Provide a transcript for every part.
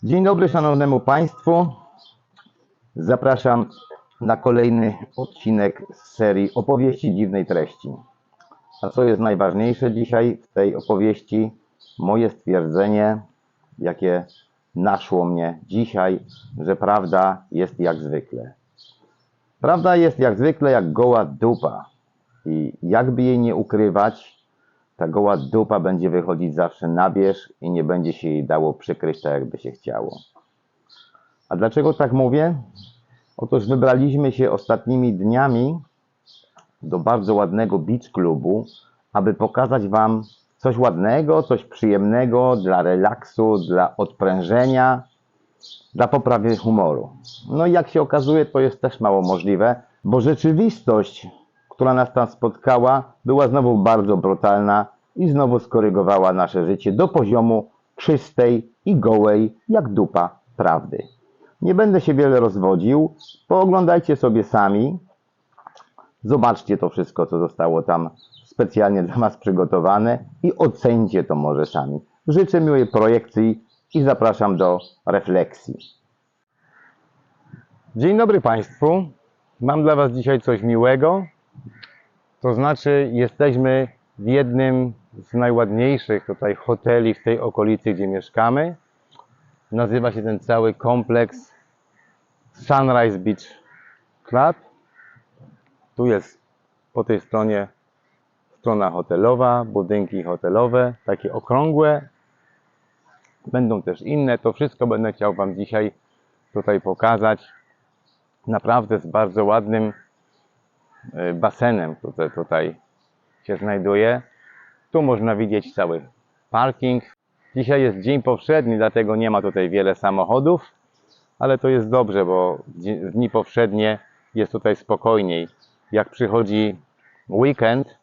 Dzień dobry szanownemu Państwu. Zapraszam na kolejny odcinek z serii opowieści dziwnej treści. A co jest najważniejsze dzisiaj w tej opowieści? Moje stwierdzenie, jakie naszło mnie dzisiaj, że prawda jest jak zwykle. Prawda jest jak zwykle jak goła dupa. I jakby jej nie ukrywać, ta goła dupa będzie wychodzić zawsze na wierzch i nie będzie się jej dało przykryć tak, jakby się chciało. A dlaczego tak mówię? Otóż wybraliśmy się ostatnimi dniami do bardzo ładnego beach klubu, aby pokazać Wam coś ładnego, coś przyjemnego dla relaksu, dla odprężenia, dla poprawy humoru. No i jak się okazuje, to jest też mało możliwe, bo rzeczywistość, która nas tam spotkała, była znowu bardzo brutalna i znowu skorygowała nasze życie do poziomu czystej i gołej jak dupa prawdy. Nie będę się wiele rozwodził, pooglądajcie sobie sami, zobaczcie to wszystko, co zostało tam specjalnie dla Was przygotowane i ocencie to może sami. Życzę miłej projekcji i zapraszam do refleksji. Dzień dobry Państwu. Mam dla Was dzisiaj coś miłego. To znaczy, jesteśmy w jednym z najładniejszych tutaj hoteli w tej okolicy, gdzie mieszkamy. Nazywa się ten cały kompleks Sunrise Beach Club. Tu jest po tej stronie strona hotelowa, budynki hotelowe, takie okrągłe. Będą też inne. To wszystko będę chciał Wam dzisiaj tutaj pokazać. Naprawdę z bardzo ładnym basenem, który tutaj się znajduje. Tu można widzieć cały parking. Dzisiaj jest dzień powszedni, dlatego nie ma tutaj wiele samochodów, ale to jest dobrze, bo w dni powszednie jest tutaj spokojniej. Jak przychodzi weekend,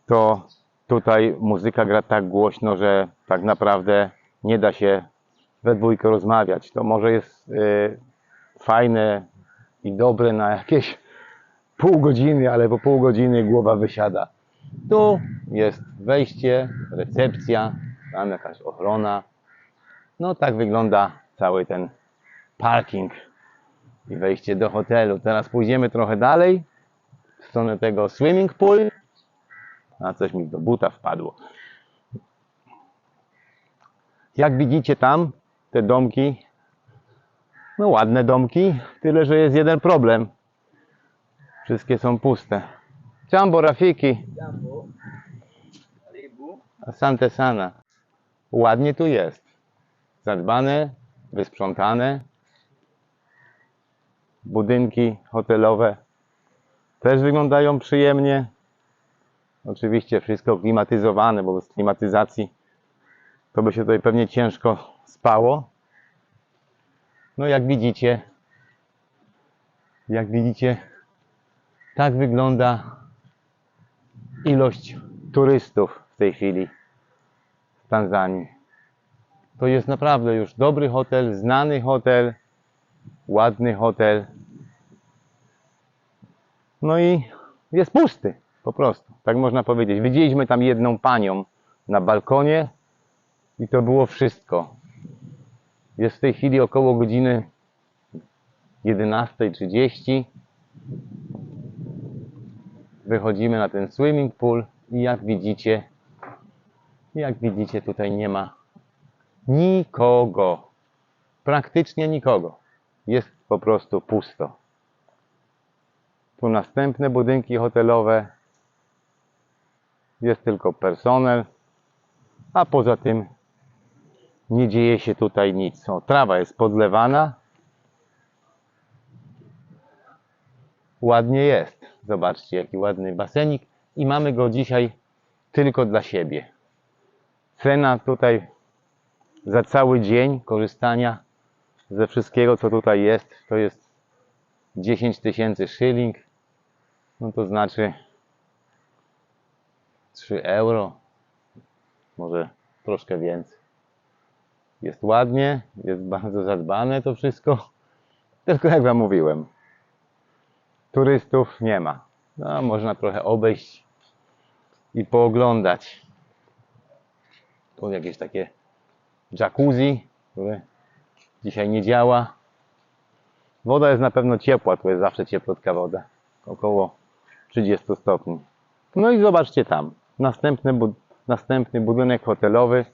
to tutaj muzyka gra tak głośno, że tak naprawdę nie da się we dwójkę rozmawiać. To może jest fajne i dobre na jakieś pół godziny, ale po pół godziny głowa wysiada. Tu jest wejście, recepcja, tam jakaś ochrona. No tak wygląda cały ten parking i wejście do hotelu. Teraz pójdziemy trochę dalej w stronę tego swimming pool. A coś mi do buta wpadło. Jak widzicie tam, te domki, no ładne domki, tyle że jest jeden problem. Wszystkie są puste. Jambo Rafiki. Jambo, karibu. Asante sana. Ładnie tu jest. Zadbane, wysprzątane. Budynki hotelowe też wyglądają przyjemnie. Oczywiście wszystko klimatyzowane, bo bez klimatyzacji to by się tutaj pewnie ciężko spało. No jak widzicie, tak wygląda ilość turystów w tej chwili w Tanzanii. To jest naprawdę już dobry hotel, znany hotel, ładny hotel. No i jest pusty, po prostu, tak można powiedzieć. Widzieliśmy tam jedną panią na balkonie i to było wszystko. Jest w tej chwili około godziny 11:30. Wychodzimy na ten swimming pool i jak widzicie tutaj nie ma nikogo. Praktycznie nikogo. Jest po prostu pusto. Tu następne budynki hotelowe. Jest tylko personel, a poza tym nie dzieje się tutaj nic. O, trawa jest podlewana. Ładnie jest. Zobaczcie, jaki ładny basenik. I mamy go dzisiaj tylko dla siebie. Cena tutaj za cały dzień korzystania ze wszystkiego, co tutaj jest, to jest 10 000 szyling. No to znaczy 3 euro. Może troszkę więcej. Jest ładnie, jest bardzo zadbane to wszystko. Tylko jak Wam mówiłem, turystów nie ma. No, można trochę obejść i pooglądać. Tu jakieś takie jacuzzi, które Dzisiaj nie działa. Woda jest na pewno ciepła, tu jest zawsze cieplutka woda. Około 30 stopni. No i zobaczcie tam. Następny budynek hotelowy.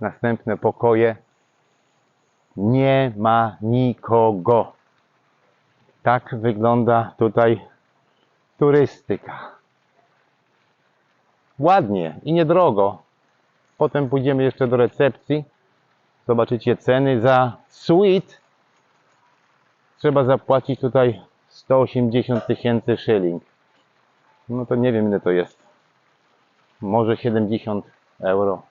Następne pokoje. Nie ma nikogo. Tak wygląda tutaj turystyka. Ładnie i niedrogo. Potem pójdziemy jeszcze do recepcji. Zobaczycie ceny za suite. Trzeba zapłacić tutaj 180 000 szylling. No to nie wiem ile to jest. Może 70 euro.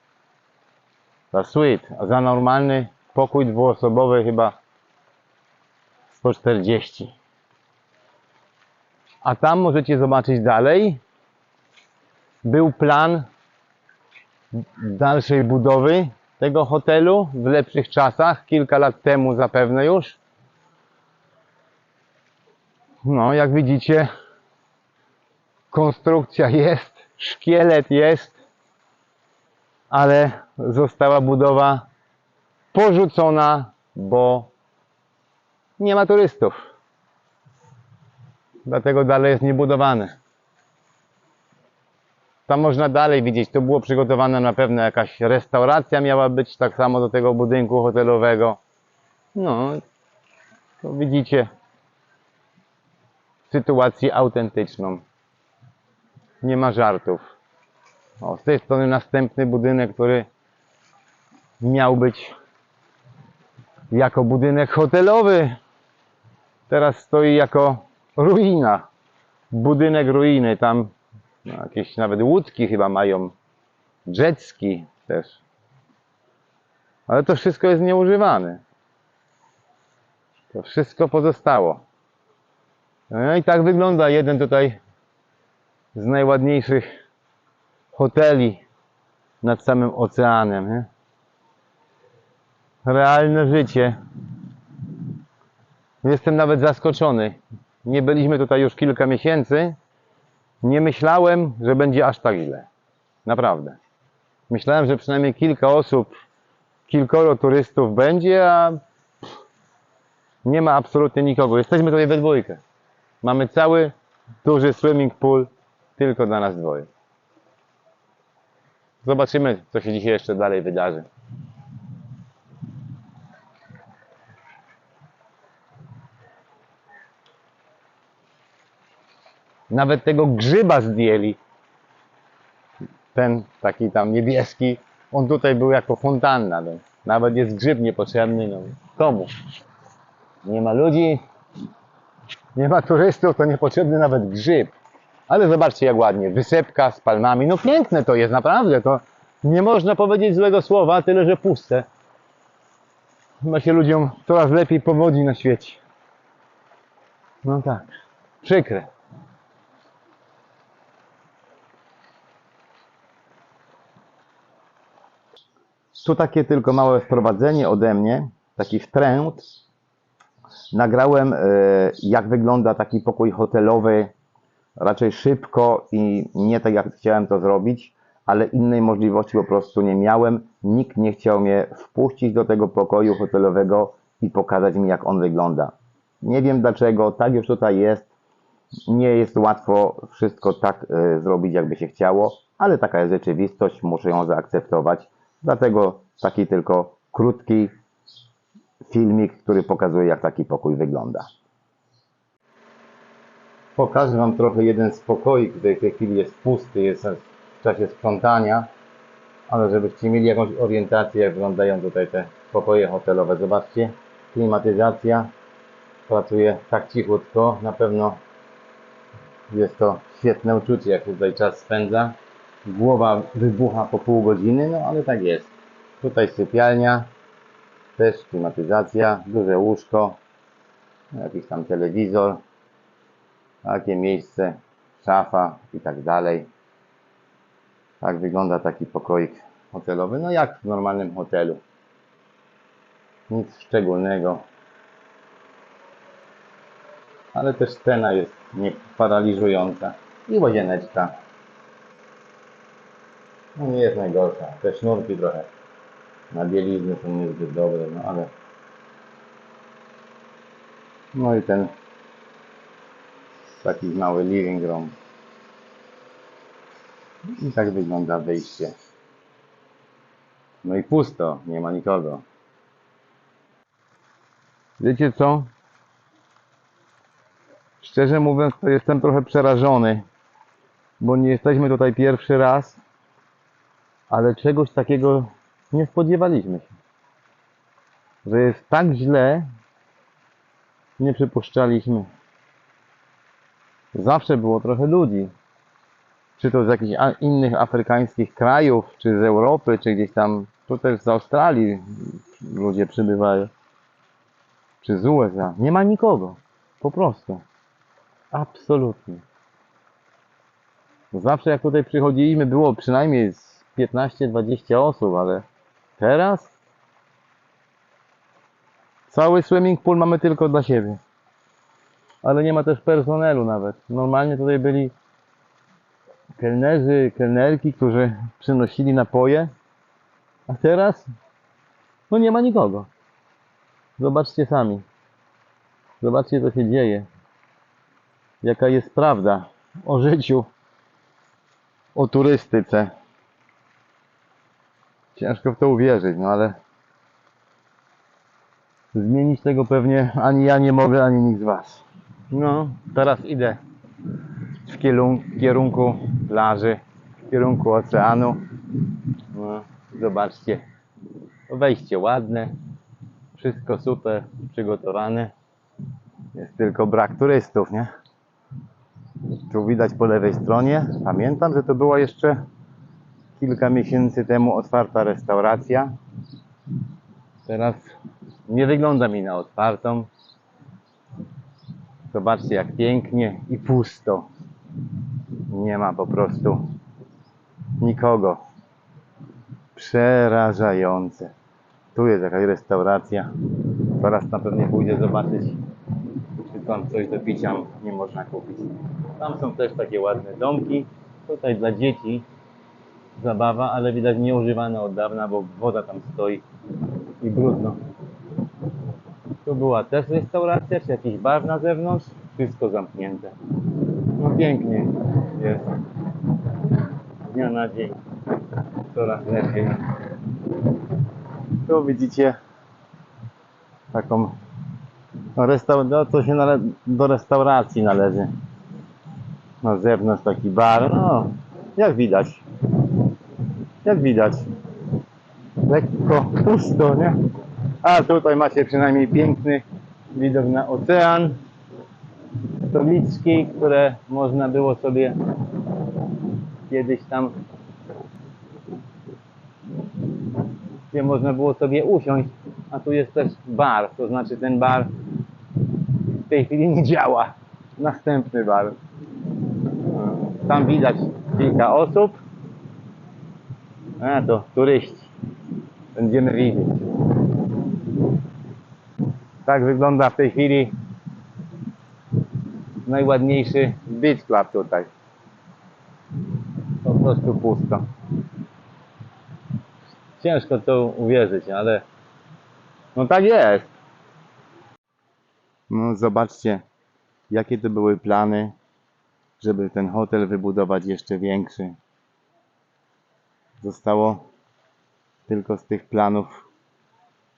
Za suite. A za normalny pokój dwuosobowy chyba 140. A tam możecie zobaczyć dalej. Był plan dalszej budowy tego hotelu w lepszych czasach, kilka lat temu zapewne już. No, jak widzicie, konstrukcja jest, szkielet jest, ale została budowa porzucona, bo nie ma turystów. Dlatego dalej jest niebudowany. Tam można dalej widzieć, to było przygotowane na pewno jakaś restauracja miała być tak samo do tego budynku hotelowego. No, to widzicie sytuację autentyczną. Nie ma żartów. O, z tej strony następny budynek, który miał być jako budynek hotelowy. Teraz stoi jako ruina. Budynek ruiny. Tam no, jakieś nawet łódki chyba mają. Jetski też. Ale to wszystko jest nieużywane. To wszystko pozostało. No i tak wygląda jeden tutaj z najładniejszych hoteli nad samym oceanem. Nie? Realne życie. Jestem nawet zaskoczony. Nie byliśmy tutaj już kilka miesięcy. Nie myślałem, że będzie aż tak źle. Naprawdę. Myślałem, że przynajmniej kilka osób, kilkoro turystów będzie, a nie ma absolutnie nikogo. Jesteśmy tutaj we dwójkę. Mamy cały duży swimming pool tylko dla nas dwoje. Zobaczymy, co się dzisiaj jeszcze dalej wydarzy. Nawet tego grzyba zdjęli. Ten taki tam niebieski. On tutaj był jako fontanna. No. Nawet jest grzyb niepotrzebny. No. Komu? Nie ma ludzi. Nie ma turystów, to niepotrzebny nawet grzyb. Ale zobaczcie jak ładnie. Wysepka z palmami. No piękne to jest, naprawdę. To nie można powiedzieć złego słowa, tyle że puste. Chyba się ludziom coraz lepiej powodzi na świecie. No tak. Przykre. Tu takie tylko małe wprowadzenie ode mnie, taki wtręt. Nagrałem jak wygląda taki pokój hotelowy raczej szybko i nie tak jak chciałem to zrobić, ale innej możliwości po prostu nie miałem. Nikt nie chciał mnie wpuścić do tego pokoju hotelowego i pokazać mi jak on wygląda. Nie wiem dlaczego, tak już tutaj jest. Nie jest łatwo wszystko tak zrobić jakby się chciało, ale taka jest rzeczywistość, muszę ją zaakceptować. Dlatego taki tylko krótki filmik, który pokazuje jak taki pokój wygląda. Pokażę Wam trochę jeden z pokoi, który w tej chwili jest pusty, jest w czasie sprzątania, ale żebyście mieli jakąś orientację jak wyglądają tutaj te pokoje hotelowe. Zobaczcie, klimatyzacja pracuje tak cichutko, na pewno jest to świetne uczucie jak tutaj czas spędza. Głowa wybucha po pół godziny, no ale tak jest. Tutaj sypialnia, też klimatyzacja, duże łóżko, jakiś tam telewizor, takie miejsce, szafa i tak dalej. Tak wygląda taki pokoik hotelowy, no jak w normalnym hotelu. Nic szczególnego. Ale też cena jest nie paraliżująca. I łazieneczka. No nie jest najgorsza. Te sznurki trochę na bieliznę są niezbyt dobre, no ale No i ten taki mały living room. I tak wygląda wyjście. No i pusto, nie ma nikogo. Wiecie co? Szczerze mówiąc, to jestem trochę przerażony, bo nie jesteśmy tutaj pierwszy raz, ale czegoś takiego nie spodziewaliśmy się. Że jest tak źle, nie przypuszczaliśmy. Zawsze było trochę ludzi. Czy to z jakichś innych afrykańskich krajów, czy z Europy, czy gdzieś tam, tu też z Australii ludzie przybywają. Czy z USA. Nie ma nikogo. Po prostu. Absolutnie. Zawsze jak tutaj przychodziliśmy, było przynajmniej z 15-20 osób, ale teraz cały swimming pool mamy tylko dla siebie. Ale nie ma też personelu nawet. Normalnie tutaj byli kelnerzy, kelnerki, którzy przynosili napoje, a teraz no nie ma nikogo. Zobaczcie sami. Zobaczcie, co się dzieje. Jaka jest prawda o życiu, o turystyce. Ciężko w to uwierzyć, no ale zmienić tego pewnie ani ja nie mogę, ani nikt z was. No, teraz idę w kierunku plaży, w kierunku oceanu. No, zobaczcie, wejście ładne, wszystko super przygotowane. Jest tylko brak turystów, nie? Tu widać po lewej stronie. Pamiętam, że to była jeszcze kilka miesięcy temu otwarta restauracja. Teraz nie wygląda mi na otwartą. Zobaczcie, jak pięknie i pusto. Nie ma po prostu nikogo. Przerażające. Tu jest jakaś restauracja. Zaraz na pewno pójdę zobaczyć, czy tam coś do picia nie można kupić. Tam są też takie ładne domki. Tutaj dla dzieci zabawa, ale widać nieużywana od dawna, bo woda tam stoi i brudno. Tu była też restauracja, czy jakiś bar na zewnątrz. Wszystko zamknięte. No pięknie jest. Z dnia na dzień coraz lepiej. Tu widzicie taką no, co się do restauracji należy. Na zewnątrz taki bar. No, jak widać. Jak widać. Lekko pusto, nie? A tutaj macie przynajmniej piękny widok na ocean. Stoliczki, które można było sobie kiedyś tam, gdzie można było sobie usiąść, a tu jest też bar, to znaczy ten bar w tej chwili nie działa. Następny bar. Tam widać kilka osób. A to turyści. Będziemy widzieć. Tak wygląda w tej chwili najładniejszy beach club tutaj. Po prostu pusto. Ciężko to uwierzyć, ale no tak jest. No zobaczcie, jakie to były plany, żeby ten hotel wybudować jeszcze większy. Zostało tylko z tych planów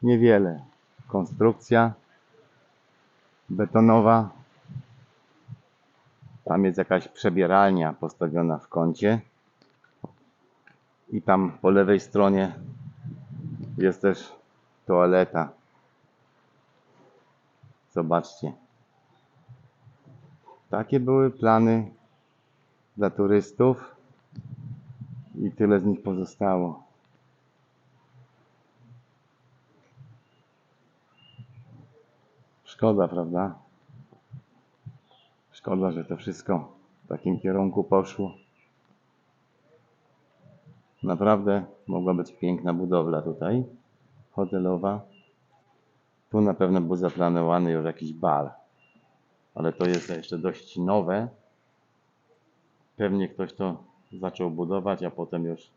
niewiele. Konstrukcja betonowa. Tam jest jakaś przebieralnia postawiona w kącie. I tam po lewej stronie jest też toaleta. Zobaczcie. Takie były plany dla turystów i tyle z nich pozostało. Szkoda, prawda? Szkoda, że to wszystko w takim kierunku poszło. Naprawdę mogła być piękna budowla tutaj, hotelowa. Tu na pewno był zaplanowany już jakiś bar, ale to jest jeszcze dość nowe. Pewnie ktoś to zaczął budować, a potem już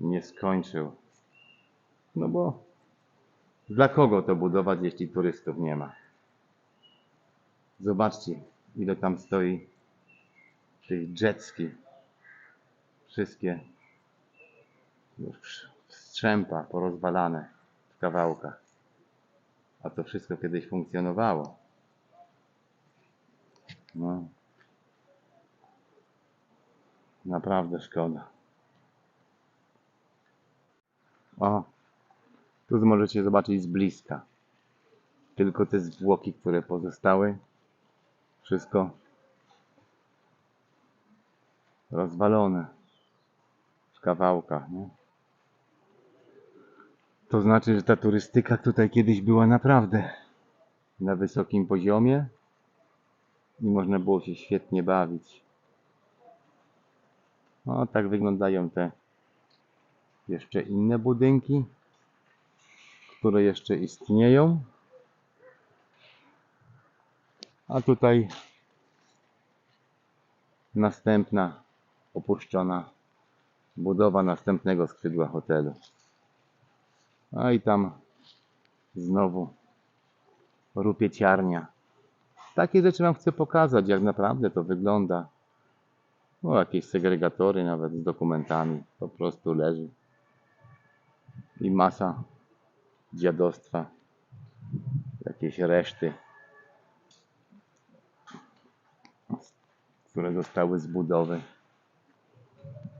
nie skończył. No bo dla kogo to budować, jeśli turystów nie ma? Zobaczcie, ile tam stoi tych jetski. Wszystkie już w strzępach, porozwalane w kawałkach. A to wszystko kiedyś funkcjonowało. No. Naprawdę szkoda. O, tu możecie zobaczyć z bliska. Tylko te zwłoki, które pozostały. Wszystko rozwalone w kawałkach, nie? To znaczy, że ta turystyka tutaj kiedyś była naprawdę na wysokim poziomie i można było się świetnie bawić. No, tak wyglądają te jeszcze inne budynki, które jeszcze istnieją. A tutaj następna opuszczona budowa następnego skrzydła hotelu. A i tam znowu rupieciarnia. Takie rzeczy wam chcę pokazać, jak naprawdę to wygląda. O, jakieś segregatory nawet z dokumentami po prostu leży. I masa dziadostwa. Jakieś reszty, które zostały z budowy.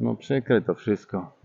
No przykre to wszystko.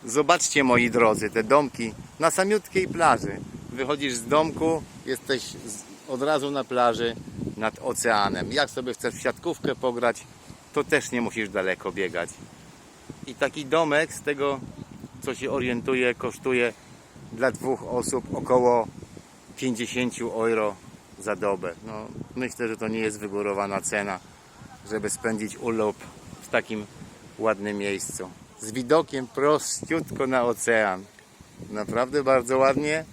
Zobaczcie, moi drodzy, te domki na samiutkiej plaży. Wychodzisz z domku, jesteś od razu na plaży nad oceanem. Jak sobie chcesz w siatkówkę pograć, to też nie musisz daleko biegać. I taki domek, z tego co się orientuję, kosztuje dla 2 osób około 50 euro za dobę. No, myślę, że to nie jest wygórowana cena, żeby spędzić urlop w takim ładnym miejscu. Z widokiem prościutko na ocean. Naprawdę bardzo ładnie.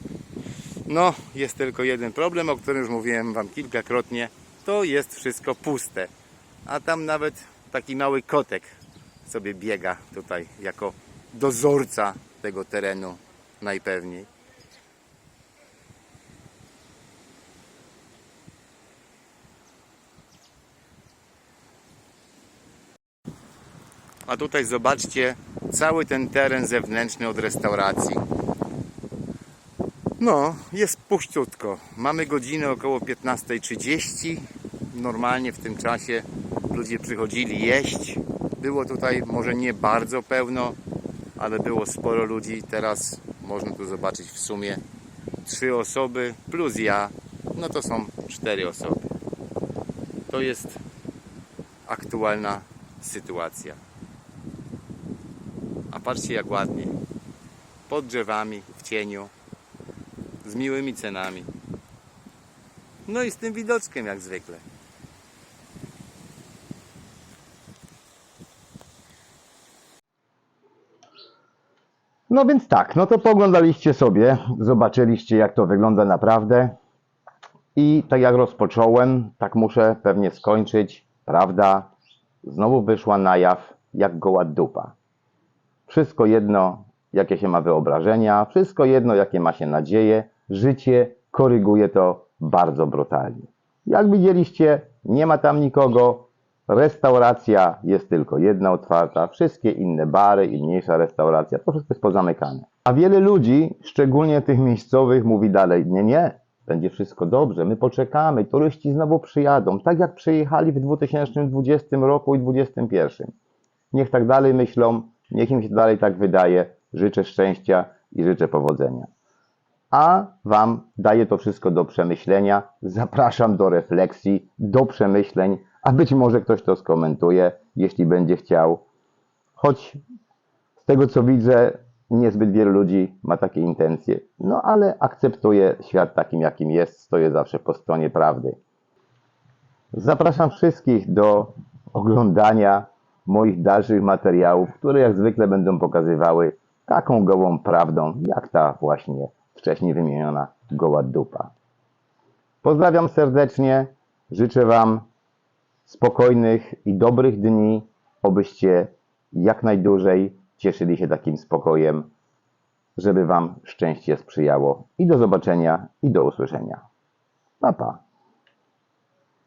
No, jest tylko jeden problem, o którym już mówiłem wam kilkakrotnie. To jest wszystko puste. A tam nawet taki mały kotek sobie biega tutaj jako dozorca tego terenu najpewniej. A tutaj zobaczcie cały ten teren zewnętrzny od restauracji. No, jest puściutko. Mamy godzinę około 15:30. Normalnie w tym czasie ludzie przychodzili jeść. Było tutaj może nie bardzo pełno, ale było sporo ludzi. Teraz można tu zobaczyć w sumie 3 osoby plus ja. No to są 4 osoby. To jest aktualna sytuacja. A patrzcie, jak ładnie. Pod drzewami, w cieniu, z miłymi cenami. No i z tym widoczkiem jak zwykle. No więc tak, no to pooglądaliście sobie, zobaczyliście, jak to wygląda naprawdę. I tak jak rozpocząłem, tak muszę pewnie skończyć. Prawda znowu wyszła na jaw jak goła dupa. Wszystko jedno, jakie się ma wyobrażenia, wszystko jedno, jakie ma się nadzieje. Życie koryguje to bardzo brutalnie. Jak widzieliście, nie ma tam nikogo, restauracja jest tylko jedna otwarta, wszystkie inne bary i mniejsza restauracja, to wszystko jest pozamykane. A wiele ludzi, szczególnie tych miejscowych, mówi dalej, nie, będzie wszystko dobrze, my poczekamy, turyści znowu przyjadą, tak jak przyjechali w 2020 roku i 2021. Niech tak dalej myślą, niech im się dalej tak wydaje, życzę szczęścia i życzę powodzenia. A Wam daję to wszystko do przemyślenia, zapraszam do refleksji, do przemyśleń, a być może ktoś to skomentuje, jeśli będzie chciał. Choć z tego co widzę, niezbyt wielu ludzi ma takie intencje. No ale akceptuję świat takim jakim jest, stoję zawsze po stronie prawdy. Zapraszam wszystkich do oglądania moich dalszych materiałów, które jak zwykle będą pokazywały taką gołą prawdą, jak ta właśnie wcześniej wymieniona goła dupa. Pozdrawiam serdecznie, życzę Wam spokojnych i dobrych dni, obyście jak najdłużej cieszyli się takim spokojem, żeby Wam szczęście sprzyjało. I do zobaczenia, i do usłyszenia. Pa, pa.